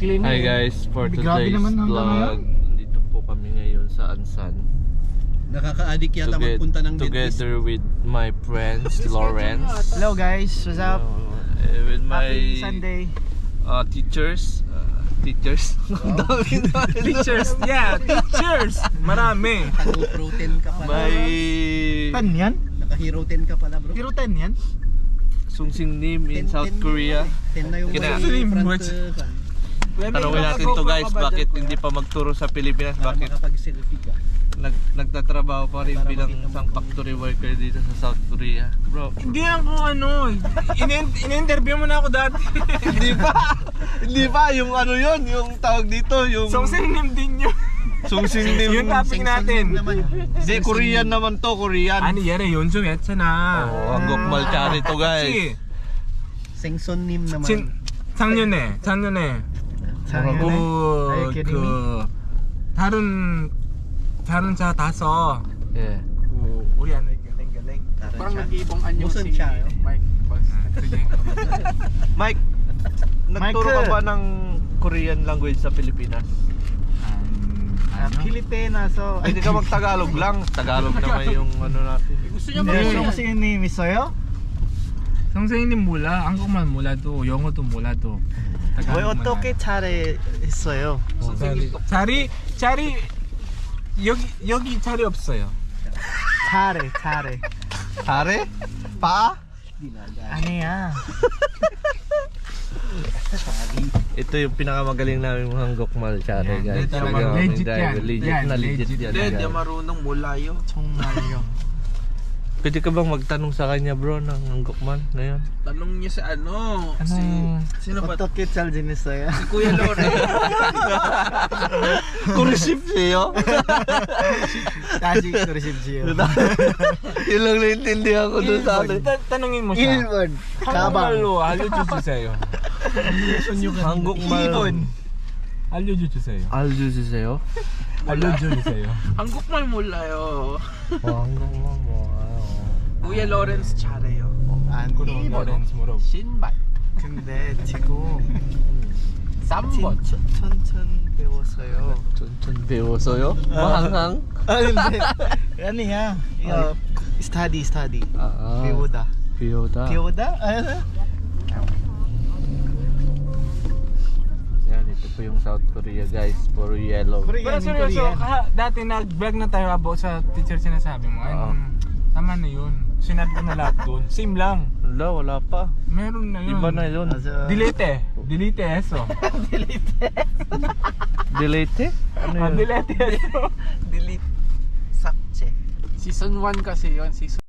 clean. Hi guys, for Grabe today's naman hanggang vlog, nandito po kami ngayon sa Ansan. Nakaka-addict yata magpunta ng dentist. Together with my friends, Lawrence. Hello guys, what's up? With my Happy Sunday. teachers. Teachers? Ang dami na. Teachers, yeah, teachers. Marami. Naka-Pro 10 ka pala. May 10 yan? Naka-Hero 10 ka pala, bro. Hero 10 yan? Sungsing Nim in 10 South Korea. 10 na yung Kina- may front Which- Tanungin natin to guys, bakit hindi pa magturo sa Pilipinas? para Bakit makapag-selfie ka. nagtatrabaho pa rin Para bilang makita mo isang kung- factory worker dito sa South Korea? Bro, Hindi ako ano, in-interview mo na ako dati. hindi pa yung ano yun, yung tawag dito, yung So, sinim din yun. Sungsing Nim. Yung topic natin. Hindi, Korean naman to, Korean. 아니 얘네 연중 했잖아. 한국 말 잘해 to guys. 그치? Sengson Nim naman. 작년에 Are 그, you kidding me? 다른 차 타서 Yeah. 우리 안 galing. Parang nag-iibong anyo si Mike Boss. Sige. Mike, nagturo ka Michael. ba ng Korean language sa Pilipinas? 필리핀에서 Hindi ka mag-Tagalog lang. Tagalog naman yung ano natin. Gusto niya 네, 선생님 있어요? 선생님 몰라. 한국말 몰라도 영어도 몰라도. 왜 어떻게 잘했어요? 자리 여기 자리 없어요. 잘해 Pare? Pa? 아니야 Ito yung pinakamagaling namin mga hanggokmal chare guys. talaga. Legit yan. Legit na legit yan. guys. marunong mulayo. 정말요 Pwede ka bang magtanong sa kanya bro ng hanggokmal ngayon? Tanong niya sa ano, sino ba? 어떻게 잘 지냈어요? Si Kuya Lore. Kurisip siyo? 다시 그러십시오 Yun lang naintindihan ko doon sa atin. tanungin mo siya. 1번 한국말로 알려주세요. 한국말 알려주세요. 알려주세요? 알려주세요. 한국말 몰라요. 한국말 뭐 Kuya Lawrence 잘해요. 아니 로렌스 뭐라고? 신발. 근데 지금 3번. 천천 배웠어요 천천 배워서요? 마항항? 아니야 이거 스타디 배우다 배우다 Yan, ito po yung South Korea guys, puro yellow. Pero seryoso, dati nag-vlog na tayo about sa teacher sinasabi mo. Ay, Oo. tama na yun. Sinabi ko na lahat doon. Same lang. Wala pa. Meron na yun. Iba na yun. Delete eso. Delete? Ano yun? Delete eso. Delete. Sakche. Season 1 kasi yon, season